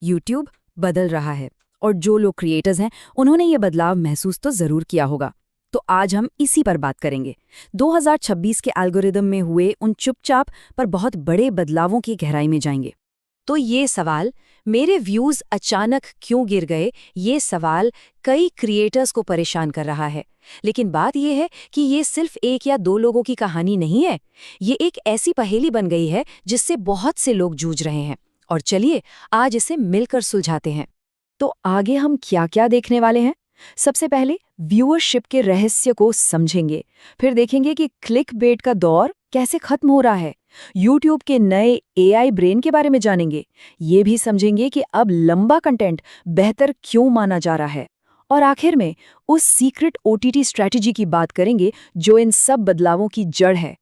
YouTube बदल रहा है और जो लोग क्रिएटर्स हैं उन्होंने ये बदलाव महसूस तो ज़रूर किया होगा। तो आज हम इसी पर बात करेंगे। 2026 के एल्गोरिदम में हुए उन चुपचाप पर बहुत बड़े बदलावों की गहराई में जाएंगे। तो ये सवाल, मेरे व्यूज़ अचानक क्यों गिर गए, ये सवाल कई क्रिएटर्स को परेशान कर रहा है। लेकिन बात यह है कि ये सिर्फ एक या दो लोगों की कहानी नहीं है। ये एक ऐसी पहेली बन गई है जिससे बहुत से लोग जूझ रहे हैं। और चलिए आज इसे मिलकर सुलझाते हैं। तो आगे हम क्या क्या देखने वाले हैं? सबसे पहले व्यूअरशिप के रहस्य को समझेंगे। फिर देखेंगे कि क्लिक बेट का दौर कैसे खत्म हो रहा है। यूट्यूब के नए एआई ब्रेन के बारे में जानेंगे। ये भी समझेंगे कि अब लंबा कंटेंट बेहतर क्यों माना जा रहा है। और आखिर में उस सीक्रेट ओटीटी स्ट्रैटेजी की बात करेंगे जो इन सब बदलावों की जड़ है।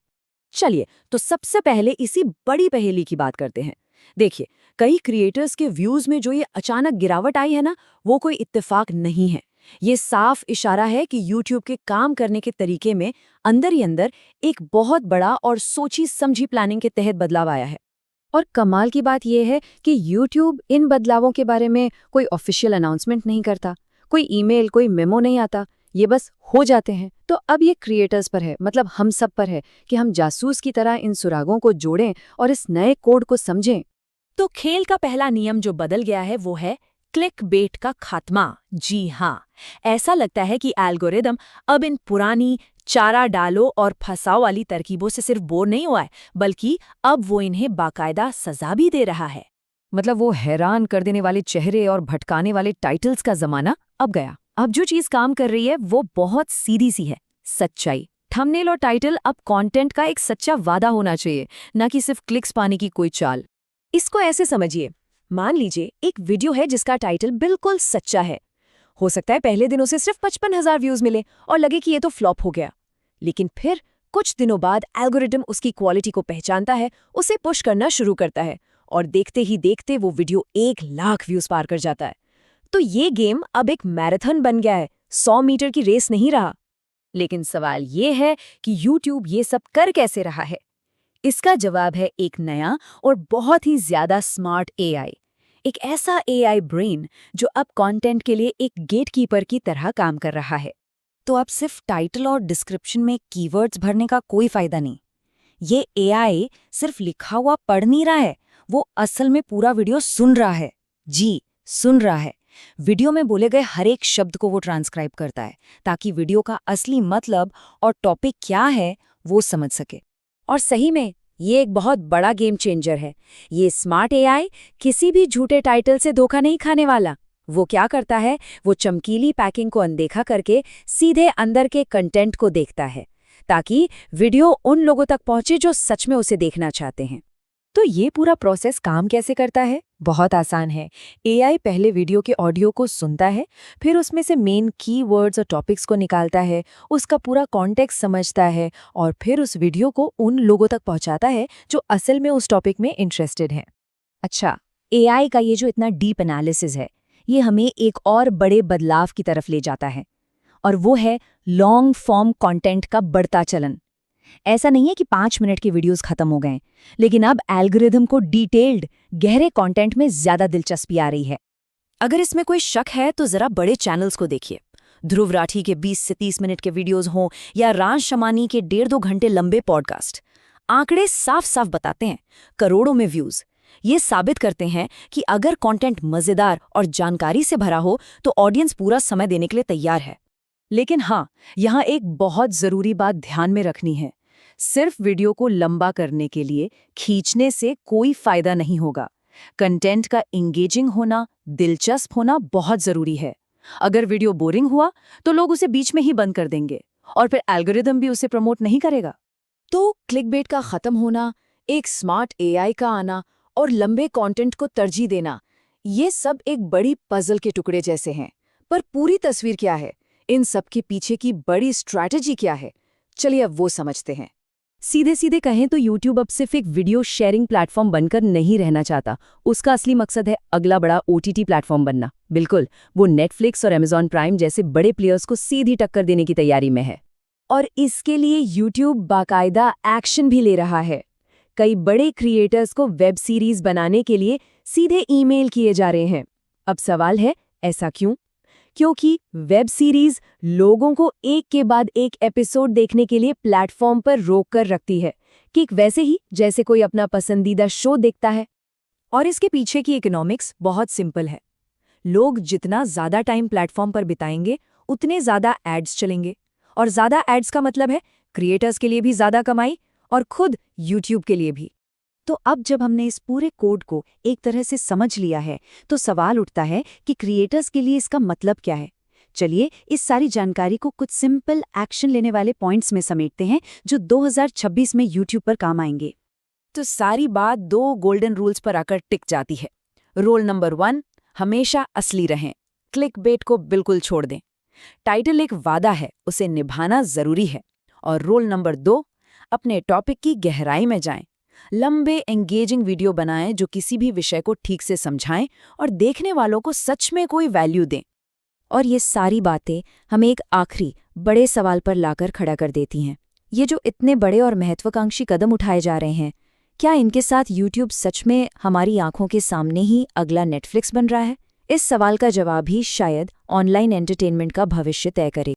चलिए तो सबसे पहले इसी बड़ी पहेली की बात करते हैं। देखिए, कई क्रिएटर्स के व्यूज में जो ये अचानक गिरावट आई है ना, वो कोई इत्तेफाक नहीं है। ये साफ इशारा है कि YouTube के काम करने के तरीके में अंदर ही अंदर एक बहुत बड़ा और सोची समझी प्लानिंग के तहत बदलाव आया है। और कमाल की बात यह है कि YouTube इन बदलावों के बारे में कोई ऑफिशियल अनाउंसमेंट नहीं करता, कोई ईमेल, कोई मेमो नहीं आता, ये बस हो जाते हैं। तो अब ये क्रिएटर्स पर है, मतलब हम सब पर है कि हम जासूस की तरह इन सुरागों को जोड़ें और इस नए कोड को समझें। तो खेल का पहला नियम जो बदल गया है वो है क्लिक बेट का खात्मा। जी हाँ, ऐसा लगता है कि एल्गोरिदम अब इन पुरानी चारा डालो और फंसाओ वाली तरकीबों से सिर्फ बोर नहीं हुआ है, बल्कि अब वो इन्हें बाकायदा सजा भी दे रहा है। मतलब वो हैरान कर देने वाले चेहरे और भटकाने वाले टाइटल्स का जमाना अब गया। अब जो चीज काम कर रही है वो बहुत सीधी सी है, सच्चाई। थंबनेल और टाइटल अब कंटेंट का एक सच्चा वादा होना चाहिए, न कि सिर्फ क्लिक्स पाने की कोई चाल। इसको ऐसे समझिए, मान लीजिए एक वीडियो है जिसका टाइटल बिल्कुल सच्चा है। हो सकता है पहले दिन उसे सिर्फ 55,000 व्यूज मिले और लगे कि ये तो फ्लॉप हो गया। लेकिन फिर कुछ दिनों बाद एल्गोरिदम उसकी क्वालिटी को पहचानता है, उसे पुश करना शुरू करता है और देखते ही देखते वो वीडियो 1 लाख व्यूज पार कर जाता है। तो ये गेम अब एक मैराथन बन गया है, 100 मीटर की रेस नहीं रहा। लेकिन सवाल ये है कि YouTube ये सब कर कैसे रहा है? इसका जवाब है एक नया और बहुत ही ज्यादा स्मार्ट एआई। एक ऐसा एआई ब्रेन जो अब कंटेंट के लिए एक गेटकीपर की तरह काम कर रहा है। तो अब सिर्फ टाइटल और डिस्क्रिप्शन में कीवर्ड्स भरने का कोई फायदा नहीं। ये एआई सिर्फ लिखा हुआ पढ़ नहीं रहा है, वो असल में पूरा वीडियो सुन रहा है। जी, सुन रहा है। वीडियो में बोले गए हर एक शब्द को वो ट्रांसक्राइब करता है, ताकि वीडियो का असली मतलब और टॉपिक क्या है वो समझ सके। और सही में ये एक बहुत बड़ा गेम चेंजर है। ये स्मार्ट एआई किसी भी झूठे टाइटल से धोखा नहीं खाने वाला। वो क्या करता है, वो चमकीली पैकिंग को अनदेखा करके सीधे अंदर के कंटेंट को देखता है, ताकि वीडियो उन लोगों तक पहुंचे जो सच में उसे देखना चाहते हैं। तो ये पूरा प्रोसेस काम कैसे करता है? बहुत आसान है। एआई पहले वीडियो के ऑडियो को सुनता है, फिर उसमें से मेन कीवर्ड्स और टॉपिक्स को निकालता है, उसका पूरा कॉन्टेक्स्ट समझता है और फिर उस वीडियो को उन लोगों तक पहुंचाता है जो असल में उस टॉपिक में इंटरेस्टेड हैं। अच्छा, एआई का ये जो इतना डीप एनालिसिस है, ये हमें एक और बड़े बदलाव की तरफ ले जाता है, और वो है लॉन्ग फॉर्म कंटेंट का बढ़ता चलन। ऐसा नहीं है कि 5 मिनट की वीडियोस खत्म हो गए, लेकिन अब एल्गोरिदम को डिटेल्ड गहरे कंटेंट में ज्यादा दिलचस्पी आ रही है। अगर इसमें कोई शक है तो जरा बड़े चैनल्स को देखिए। ध्रुव राठी के 20 से 30 मिनट के वीडियोस हों या राज शमानी के 1.5-2 घंटे लंबे पॉडकास्ट, आंकड़े साफ साफ बताते हैं करोड़ों में व्यूज। ये साबित करते हैं कि अगर कंटेंट मजेदार और जानकारी से भरा हो तो ऑडियंस पूरा समय देने के लिए तैयार है। लेकिन हाँ, यहाँ एक बहुत जरूरी बात ध्यान में रखनी है। सिर्फ वीडियो को लंबा करने के लिए खींचने से कोई फायदा नहीं होगा। कंटेंट का इंगेजिंग होना, दिलचस्प होना बहुत जरूरी है। अगर वीडियो बोरिंग हुआ तो लोग उसे बीच में ही बंद कर देंगे और फिर एल्गोरिदम भी उसे प्रमोट नहीं करेगा। तो क्लिकबेट का खत्म होना, एक स्मार्ट एआई का आना और लंबे कंटेंट को तरजीह देना, ये सब एक बड़ी पजल के टुकड़े जैसे हैं। पर पूरी तस्वीर क्या है, इन सब के पीछे की बड़ी स्ट्रैटेजी क्या है, चलिए अब वो समझते हैं। सीधे सीधे कहें तो YouTube अब सिर्फ एक वीडियो शेयरिंग प्लेटफॉर्म बनकर नहीं रहना चाहता। उसका असली मकसद है अगला बड़ा OTT प्लेटफॉर्म बनना। बिल्कुल, वो नेटफ्लिक्स और Amazon प्राइम जैसे बड़े प्लेयर्स को सीधी टक्कर देने की तैयारी में है। और इसके लिए YouTube बाकायदा एक्शन भी ले रहा है। कई बड़े क्रिएटर्स को वेब सीरीज बनाने के लिए सीधे ईमेल किए जा रहे हैं। अब सवाल है, ऐसा क्यों? क्योंकि वेब सीरीज लोगों को एक के बाद एक एपिसोड देखने के लिए प्लेटफॉर्म पर रोक कर रखती है, कि वैसे ही जैसे कोई अपना पसंदीदा शो देखता है। और इसके पीछे की इकोनॉमिक्स बहुत सिंपल है। लोग जितना ज़्यादा टाइम प्लेटफॉर्म पर बिताएंगे, उतने ज़्यादा एड्स चलेंगे। और ज़्यादा एड्स का मतलब है क्रिएटर्स के लिए भी ज़्यादा कमाई और खुद यूट्यूब के लिए भी। तो अब जब हमने इस पूरे कोड को एक तरह से समझ लिया है, तो सवाल उठता है कि क्रिएटर्स के लिए इसका मतलब क्या है। चलिए इस सारी जानकारी को कुछ सिंपल एक्शन लेने वाले पॉइंट्स में समेटते हैं, जो 2026 में यूट्यूब पर काम आएंगे। तो सारी बात 2 गोल्डन रूल्स पर आकर टिक जाती है। रूल नंबर 1, हमेशा असली रहें, क्लिक बेट को बिल्कुल छोड़ दें। टाइटल एक वादा है, उसे निभाना जरूरी है। और रूल नंबर 2, अपने टॉपिक की गहराई में जाएं, लंबे एंगेजिंग वीडियो बनाएं जो किसी भी विषय को ठीक से समझाएं और देखने वालों को सच में कोई वैल्यू दें। और ये सारी बातें हमें एक आखिरी बड़े सवाल पर लाकर खड़ा कर देती हैं। ये जो इतने बड़े और महत्वाकांक्षी कदम उठाए जा रहे हैं, क्या इनके साथ यूट्यूब सच में हमारी आंखों के सामने ही अगला नेटफ्लिक्स बन रहा है? इस सवाल का जवाब ही शायद ऑनलाइन एंटरटेनमेंट का भविष्य तय करे।